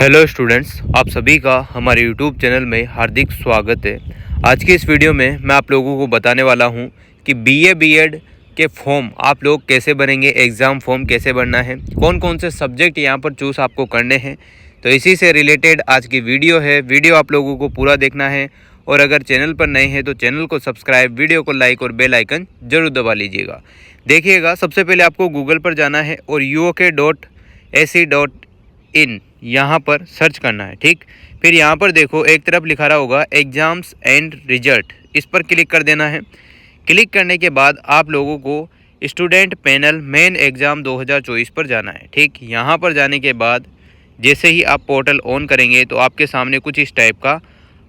Hello students, आप सभी का हमारे यूट्यूब चैनल में हार्दिक स्वागत है। आज की इस वीडियो में मैं आप लोगों को बताने वाला हूं कि बीए बीएड के फॉर्म आप लोग कैसे भरेंगे, एग्ज़ाम फॉर्म कैसे भरना है, कौन कौन से सब्जेक्ट यहां पर चूज़ आपको करने हैं। तो इसी से रिलेटेड आज की वीडियो है। वीडियो आप लोगों को पूरा देखना है और अगर चैनल पर नए हैं तो चैनल को सब्सक्राइब, वीडियो को लाइक और बेल आइकन ज़रूर दबा लीजिएगा। देखिएगा, सबसे पहले आपको गूगल पर जाना है और uok.ac.in यहाँ पर सर्च करना है। ठीक, फिर यहाँ पर देखो एक तरफ लिखा रहा होगा एग्ज़ाम्स एंड रिजल्ट, इस पर क्लिक कर देना है। क्लिक करने के बाद आप लोगों को स्टूडेंट पैनल मेन एग्ज़ाम 2024 पर जाना है। ठीक, यहाँ पर जाने के बाद जैसे ही आप पोर्टल ऑन करेंगे तो आपके सामने कुछ इस टाइप का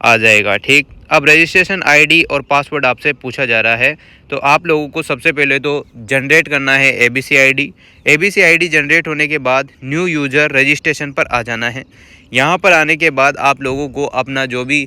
आ जाएगा। ठीक, अब रजिस्ट्रेशन आईडी और पासवर्ड आपसे पूछा जा रहा है, तो आप लोगों को सबसे पहले तो जनरेट करना है ABC ID. ABC ID generate होने के बाद न्यू यूज़र रजिस्ट्रेशन पर आ जाना है। यहाँ पर आने के बाद आप लोगों को अपना जो भी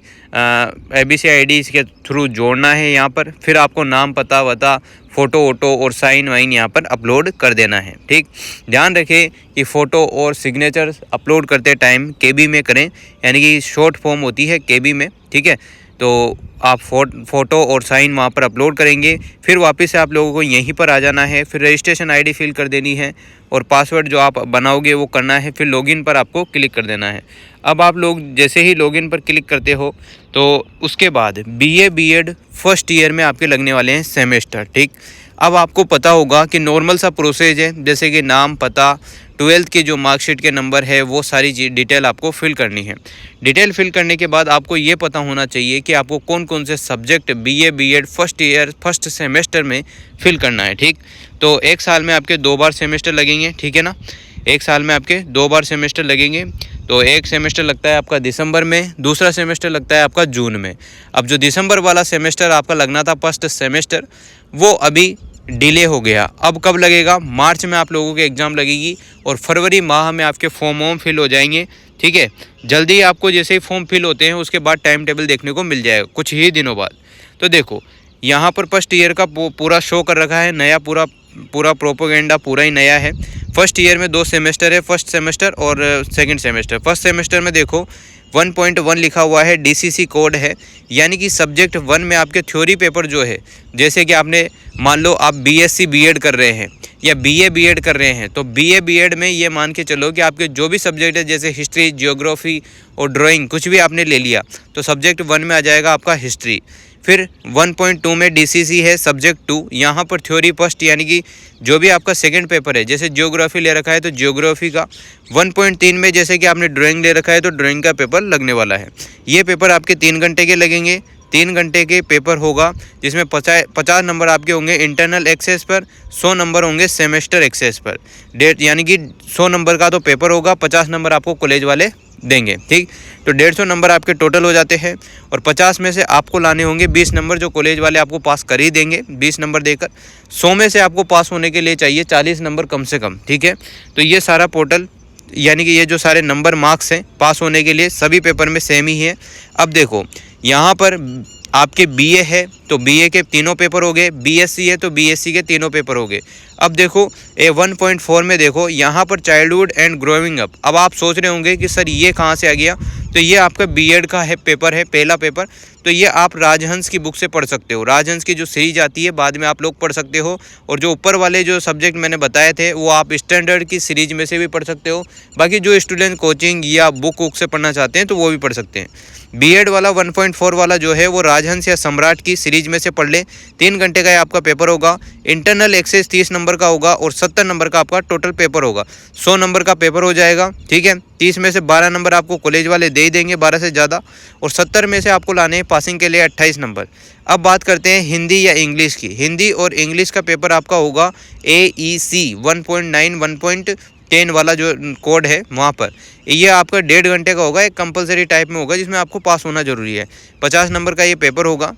एबीसी आईडी इसके थ्रू जोड़ना है यहाँ पर। फिर आपको नाम, पता वता, फ़ोटो वोटो और साइन वाइन यहाँ पर अपलोड कर देना है। ठीक, ध्यान रखें कि फ़ोटो और सिग्नेचर अपलोड करते टाइम केबी में करें, यानी कि शॉर्ट फॉर्म होती है केबी में। ठीक है, तो आप फ़ोटो और साइन वहाँ पर अपलोड करेंगे। फिर वापस से आप लोगों को यहीं पर आ जाना है। फिर रजिस्ट्रेशन आईडी फिल कर देनी है और पासवर्ड जो आप बनाओगे वो करना है। फिर लॉगिन पर आपको क्लिक कर देना है। अब आप लोग जैसे ही लॉगिन पर क्लिक करते हो तो उसके बाद बीए बीएड फर्स्ट ईयर में आपके लगने वाले हैं सेमेस्टर। ठीक, अब आपको पता होगा कि नॉर्मल सा प्रोसेस है, जैसे कि नाम, पता, 12th के जो मार्कशीट के नंबर है वो सारी डिटेल आपको फिल करनी है। डिटेल फिल करने के बाद आपको ये पता होना चाहिए कि आपको कौन कौन से subject BA BEd first year first semester में फिल करना है। ठीक, तो एक साल में आपके 2 बार सेमेस्टर लगेंगे। ठीक है ना, एक साल में आपके 2 बार सेमेस्टर लगेंगे। तो एक सेमेस्टर लगता है आपका दिसंबर में, दूसरा सेमेस्टर लगता है आपका जून में। अब जो दिसंबर वाला सेमेस्टर आपका लगना था फर्स्ट सेमेस्टर, वो अभी डिले हो गया। अब कब लगेगा? मार्च में आप लोगों के एग्ज़ाम लगेगी और फरवरी माह में आपके फॉर्म फिल हो जाएंगे। ठीक है, जल्दी आपको जैसे ही फॉर्म फिल होते हैं उसके बाद टाइम टेबल देखने को मिल जाएगा कुछ ही दिनों बाद। तो देखो यहाँ पर फर्स्ट ईयर का पूरा शो कर रखा है, नया पूरा प्रोपोगेंडा पूरा ही नया है। फर्स्ट ईयर में 2 सेमेस्टर है, फर्स्ट सेमेस्टर और सेकंड सेमेस्टर। फर्स्ट सेमेस्टर में देखो 1.1 लिखा हुआ है, डीसीसी कोड है, यानी कि सब्जेक्ट 1 में आपके थ्योरी पेपर जो है, जैसे कि आपने मान लो आप बीएससी बीएड कर रहे हैं या बीए बीएड कर रहे हैं, तो बीए बीएड में ये मान के चलो कि आपके जो भी सब्जेक्ट है, जैसे हिस्ट्री, जियोग्राफी और ड्राइंग, कुछ भी आपने ले लिया तो सब्जेक्ट 1 में आ जाएगा आपका हिस्ट्री। फिर 1.2 में डीसीसी है सब्जेक्ट 2, यहाँ पर थ्योरी फर्स्ट, यानी कि जो भी आपका सेकंड पेपर है, जैसे जियोग्राफी ले रखा है तो जियोग्राफी का। 1.3 में जैसे कि आपने ड्राइंग ले रखा है तो ड्राइंग का पेपर लगने वाला है। ये पेपर आपके 3 घंटे के लगेंगे। 3 घंटे के पेपर होगा जिसमें 50 नंबर आपके होंगे इंटरनल एक्सेस पर, 100 नंबर होंगे सेमेस्टर एक्सेस पर। यानी कि 100 नंबर का तो पेपर होगा, 50 नंबर आपको कॉलेज वाले देंगे। ठीक, तो 150 नंबर आपके टोटल हो जाते हैं और 50 में से आपको लाने होंगे 20 नंबर, जो कॉलेज वाले आपको पास कर ही देंगे 20 नंबर देकर। 100 में से आपको पास होने के लिए चाहिए 40 नंबर कम से कम। ठीक है, तो ये सारा पोर्टल, यानी कि ये जो सारे नंबर मार्क्स हैं पास होने के लिए सभी पेपर में सेम ही है। अब देखो यहाँ पर आपके बीए है तो बीए के तीनों पेपर हो गए, बीएससी है तो बीएससी के तीनों पेपर हो गए। अब देखो 1.4 में देखो यहाँ पर चाइल्डहुड एंड ग्रोइंग अप। अब आप सोच रहे होंगे कि सर ये कहाँ से आ गया, तो ये आपका बीएड का है पेपर है, पहला पेपर। तो ये आप राजहंस की बुक से पढ़ सकते हो, राजहंस की जो सीरीज आती है बाद में आप लोग पढ़ सकते हो। और जो ऊपर वाले जो सब्जेक्ट मैंने बताए थे वो आप स्टैंडर्ड की सीरीज में से भी पढ़ सकते हो। बाकी जो स्टूडेंट कोचिंग या बुक से पढ़ना चाहते हैं तो वो भी पढ़ सकते हैं। बीएड वाला 1.4 वाला जो है वो राजहंस या सम्राट की सीरीज में से पढ़ ले। 3 घंटे का आपका पेपर होगा, इंटरनल एक्सेस 30 नंबर का होगा और 70 नंबर का आपका टोटल पेपर होगा। 100 नंबर का पेपर हो जाएगा। ठीक है, 30 में से 12 नंबर आपको कॉलेज वाले दे ही देंगे, 12 से ज़्यादा, और 70 में से आपको लाने हैं पासिंग के लिए 28 नंबर। अब बात करते हैं हिंदी या इंग्लिश की। हिंदी और इंग्लिश का पेपर आपका होगा AEC 1.9 1.10 वाला जो कोड है वहाँ पर। ये आपका 1.5 घंटे का होगा, एक कंपलसरी टाइप में होगा जिसमें आपको पास होना जरूरी है। 50 नंबर का ये पेपर होगा,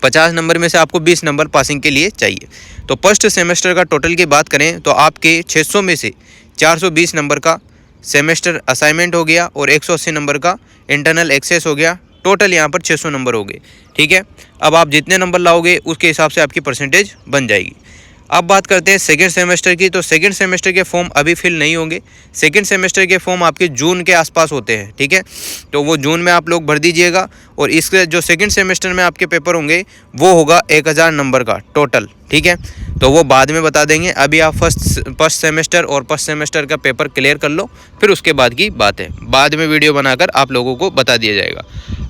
50 नंबर में से आपको 20 नंबर पासिंग के लिए चाहिए। तो फर्स्ट सेमेस्टर का टोटल की बात करें तो आपके 600 में से 420 नंबर का सेमेस्टर असाइनमेंट हो गया और 180 नंबर का इंटरनल एक्सेस हो गया। टोटल यहाँ पर 600 नंबर हो गए। ठीक है, अब आप जितने नंबर लाओगे उसके हिसाब से आपकी परसेंटेज बन जाएगी। अब बात करते हैं सेकेंड सेमेस्टर की। तो सेकेंड सेमेस्टर के फॉर्म अभी फिल नहीं होंगे। सेकेंड सेमेस्टर के फॉर्म आपके जून के आसपास होते हैं, ठीक है। तो वो जून में आप लोग भर दीजिएगा। और इसके जो सेकेंड सेमेस्टर में आपके पेपर होंगे वो होगा 1000 नंबर का टोटल, ठीक है। तो वो बाद में बता देंगे। अभी आप फर्स्ट सेमेस्टर और फर्स्ट सेमेस्टर का पेपर क्लियर कर लो, फिर उसके बाद की बात है। बाद में वीडियो बनाकर आप लोगों को बता दिया जाएगा।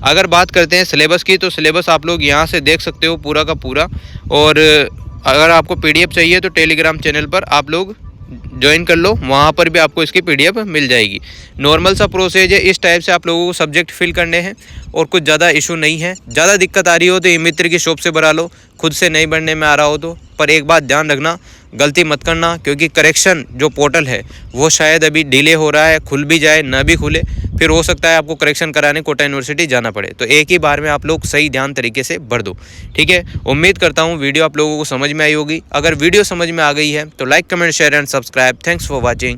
अगर बात करते हैं सिलेबस की, तो सिलेबस आप लोग यहाँ से देख सकते हो पूरा का पूरा। और अगर आपको पीडीएफ चाहिए तो टेलीग्राम चैनल पर आप लोग ज्वाइन कर लो, वहाँ पर भी आपको इसकी पीडीएफ मिल जाएगी। नॉर्मल सा प्रोसेस है, इस टाइप से आप लोगों को सब्जेक्ट फिल करने हैं और कुछ ज़्यादा इशू नहीं है। ज़्यादा दिक्कत आ रही हो तो ई मित्र की शॉप से भरा लो, खुद से नहीं बनने में आ रहा हो तो। पर एक बात ध्यान रखना, गलती मत करना, क्योंकि करेक्शन जो पोर्टल है वो शायद अभी डिले हो रहा है, खुल भी जाए ना भी खुले, फिर हो सकता है आपको करेक्शन कराने कोटा यूनिवर्सिटी जाना पड़े। तो एक ही बार में आप लोग सही ध्यान तरीके से भर दो, ठीक है। उम्मीद करता हूँ वीडियो आप लोगों को समझ में आई होगी। अगर वीडियो समझ में आ गई है तो like, comment, share and subscribe. Thanks for watching.